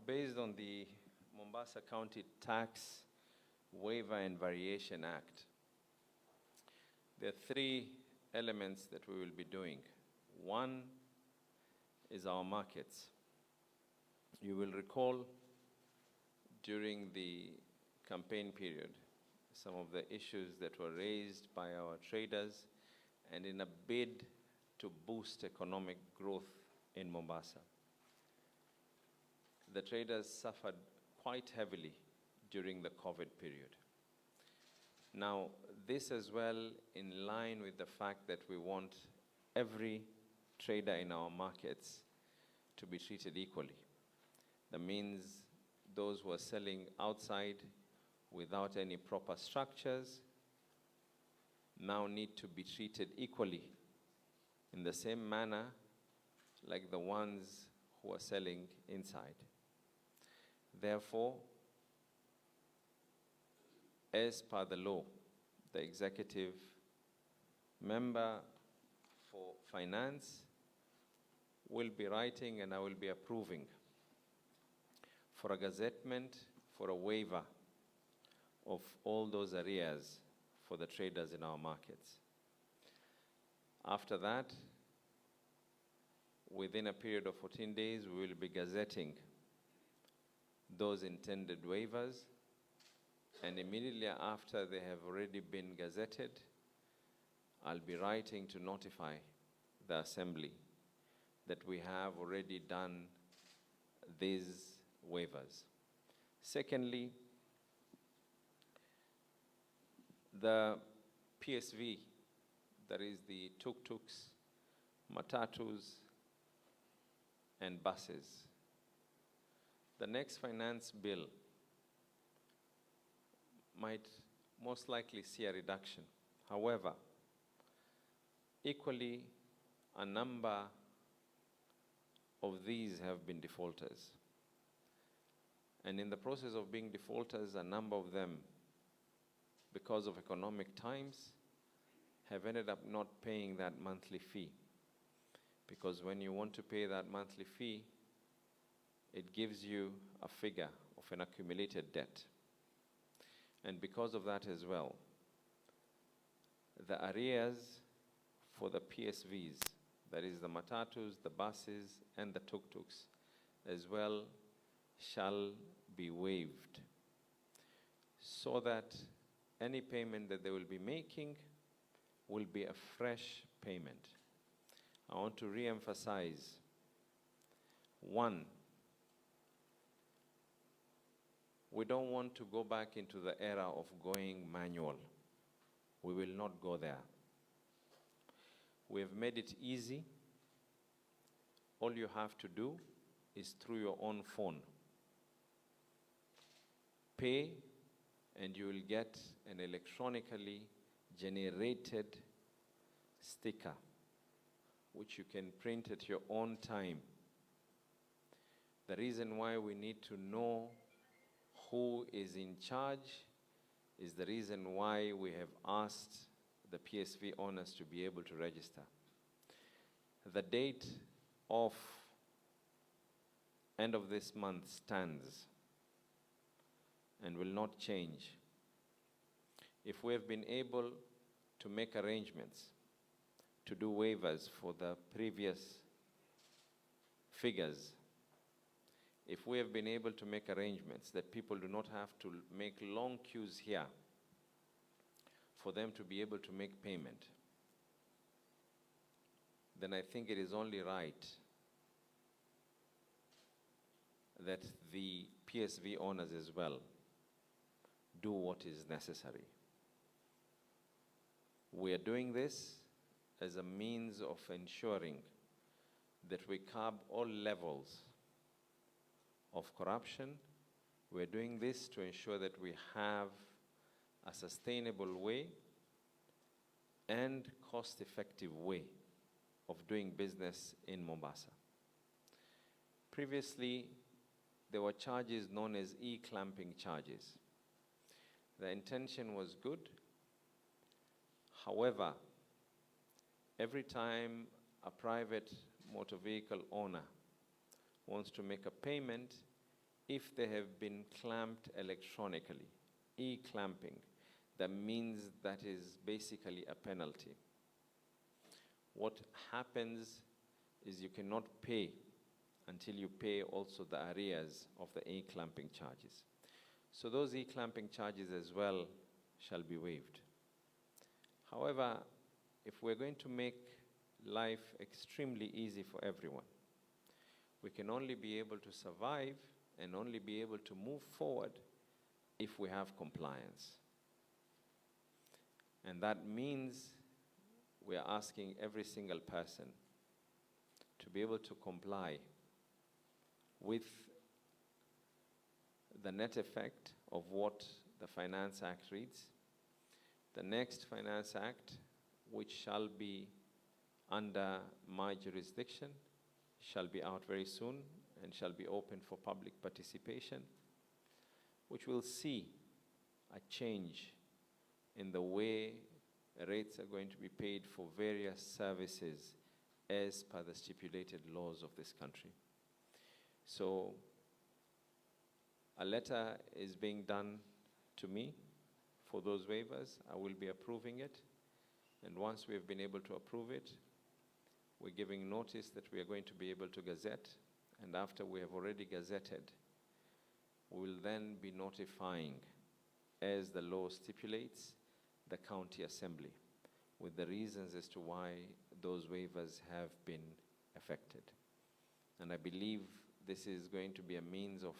based on the Mombasa County Tax Waiver and Variation Act, there are three elements that we will be doing. One is our markets. You will recall during the campaign period some of the issues that were raised by our traders, and in a bid to boost economic growth in Mombasa. The traders suffered quite heavily during the COVID period. Now, this as well in line with the fact that we want every trader in our markets to be treated equally. That means those who are selling outside without any proper structures now need to be treated equally in the same manner like the ones who are selling inside. Therefore, as per the law, the executive member for finance will be writing and I will be approving for a gazettement, for a waiver of all those arrears for the traders in our markets. After that, within a period of 14 days, we will be gazetting those intended waivers, and immediately after they have already been gazetted, I'll be writing to notify the Assembly that we have already done these waivers. Secondly, the PSV, that is the tuk-tuks, matatus, and buses. The next finance bill might most likely see a reduction. However, equally, a number of these have been defaulters. And in the process of being defaulters, a number of them, because of economic times, have ended up not paying that monthly fee. Because when you want to pay that monthly fee, it gives you a figure of an accumulated debt. And because of that as well, the arrears for the PSVs, that is the matatus, the buses, and the tuk-tuks, as well, shall be waived, so that any payment that they will be making will be a fresh payment. I want to re-emphasize, one, we don't want to go back into the era of going manual. We will not go there. We have made it easy. All you have to do is through your own phone. Pay, and you will get an electronically generated sticker, which you can print at your own time. The reason why we need to know who is in charge is the reason why we have asked the PSV owners to be able to register. The date of end of this month stands and will not change. If we have been able to make arrangements to do waivers for the previous figures, if we have been able to make arrangements that people do not have to make long queues here for them to be able to make payment, then I think it is only right that the PSV owners as well do what is necessary. We are doing this as a means of ensuring that we curb all levels of corruption. We're doing this to ensure that we have a sustainable way and cost-effective way of doing business in Mombasa. Previously, there were charges known as e-clamping charges. The intention was good. However, every time a private motor vehicle owner wants to make a payment, if they have been clamped electronically, e-clamping, that means that is basically a penalty. What happens is you cannot pay until you pay also the arrears of the e-clamping charges. So those e-clamping charges as well shall be waived. However, if we're going to make life extremely easy for everyone, we can only be able to survive and only be able to move forward if we have compliance. And that means we are asking every single person to be able to comply with the net effect of what the Finance Act reads. The next Finance Act, which shall be under my jurisdiction, shall be out very soon and shall be open for public participation, which will see a change in the way rates are going to be paid for various services as per the stipulated laws of this country. So a letter is being done to me for those waivers. I will be approving it, and once we have been able to approve it, we're giving notice that we are going to be able to gazette, and after we have already gazetted, we will then be notifying, as the law stipulates, the county assembly with the reasons as to why those waivers have been affected. And I believe this is going to be a means of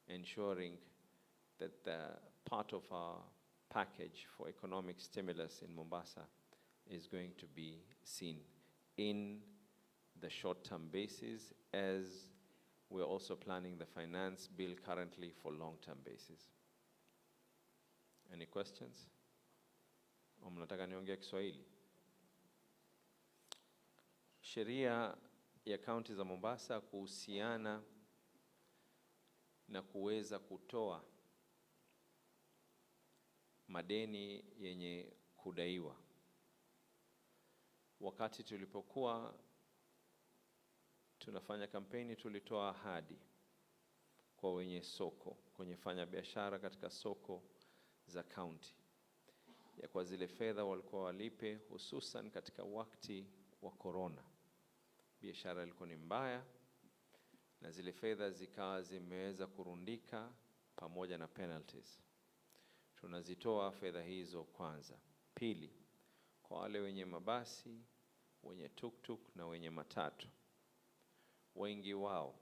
ensuring that the part of our package for economic stimulus in Mombasa is going to be seen in the short-term basis, as we're also planning the finance bill currently for long-term basis. Any questions? Mnataka niongee Kiswahili? Sheria ya kaunti za Mombasa kuhusiana na kuweza kutoa madeni yenye kudaiwa. Wakati tulipokuwa tunafanya kampeni, tulitoa ahadi kwa wenye soko, kwenye fanya biashara katika soko za kaunti, ya kwa zile fedha walikuwa walipe, hususan katika wakati wa corona. Biashara ilikuwa ni mbaya na zile fedha zikawa zimeweza kurundika pamoja na penalties. Tunazitoa fedha hizo kwanza. Pili, kwa wale wenye mabasi, wenye tuktuk na wenye matatu, wengi wao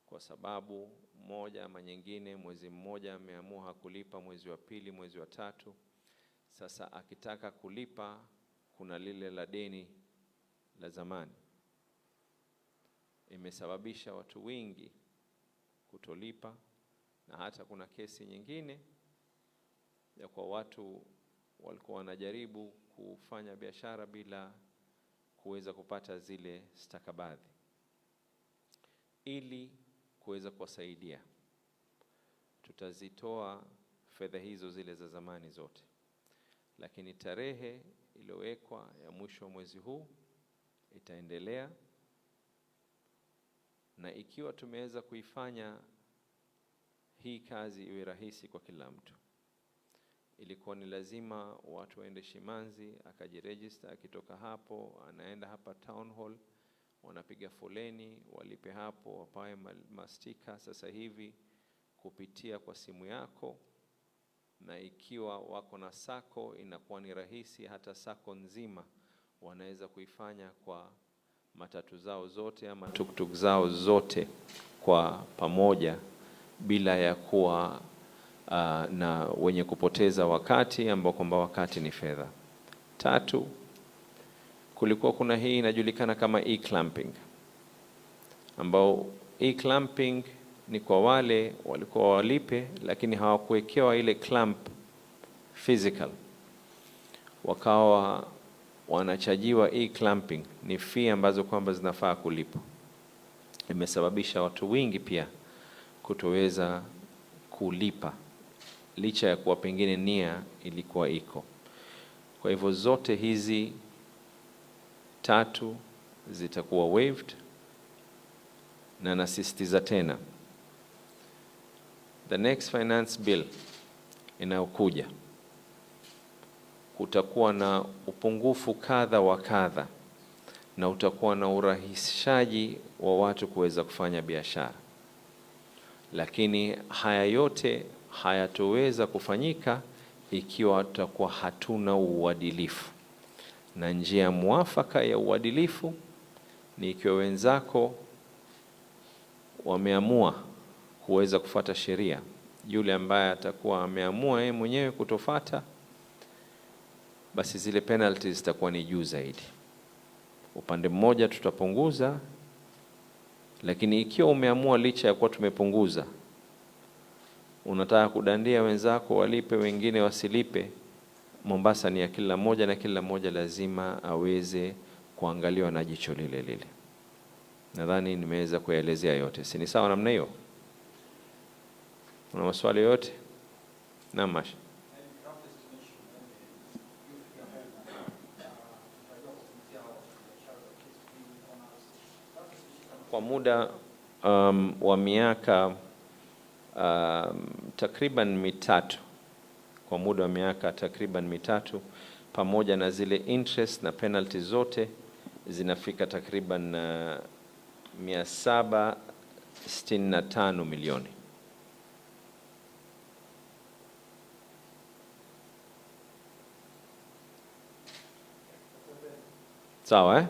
kwa sababu moja ama nyingine, mwezi mmoja ameamua kulipa, mwezi wa pili, mwezi wa tatu, sasa akitaka kulipa kuna lile la deni la zamani. Imesababisha watu wengi kutolipa, na hata kuna kesi nyingine ya kwa watu walikuwa wanajaribu kufanya biashara bila kuweza kupata zile stakabadhi. Ili kuweza kuwasaidia, tutazitoa fedha hizo zile za zamani zote, lakini tarehe iliyowekwa ya mwisho wa mwezi huu itaendelea. Na ikiwa tumeweza kuifanya hii kazi iwe rahisi kwa kila mtu, ilikuwa ni lazima watu waende Shimanzi, akajiregister, akitoka hapo anaenda hapa town hall, wanapiga foleni, walipe hapo, wapawe mastika. Sasa hivi kupitia kwa simu yako, na ikiwa wako na sako inakuwa ni rahisi, hata sako nzima wanaweza kuifanya kwa matatu zao zote ama tuktuk zao zote kwa pamoja, bila ya kuwa na wenye kupoteza wakati, ambao kwamba wakati ni fedha. Tatu, kulikuwa kuna hii inajulikana kama e-clamping, ambao e-clamping ni kwa wale walikuwa walipe lakini hawakuwekewa ile clamp physical, wakawa wanachajiwa e-clamping. Ni fee ambazo kwamba zinafaa kulipa. Imesababisha watu wengi pia kutoweza kulipa, licha ya kuwa pengine nia ilikuwa iko. Kwa hivyo zote hizi tatu zitakuwa waived, na nasisitiza tena, the next finance bill inayokuja kutakuwa na upungufu kadha wa kadha, na utakuwa na urahisishaji wa watu kuweza kufanya biashara, lakini haya yote hayatoweza kufanyika ikiwa tutakuwa hatuna uadilifu. Na njia mwafaka ya uadilifu ni ikiwa wenzako wameamua kuweza kufuata sheria, yule ambaye atakuwa ameamua yeye mwenyewe kutofata, basi zile penalties zitakuwa ni juu zaidi. Upande mmoja tutapunguza, lakini ikiwa umeamua licha ya kuwa tumepunguza, unataka kudandia wenzako walipe wengine wasilipe, Mombasa ni ya kila moja, na kila moja lazima aweze kuangaliwa na jicho lile lile. Nadhani nimeweza kuelezea yote. Si ni sawa namna hiyo? Una maswali yote? Naam, Masha. Kwa muda wa miaka takriban mitatu, kwa muda wa miaka takriban mitatu, pamoja na zile interest na penalty zote, zinafika takriban 765 milioni. Sawa, eh?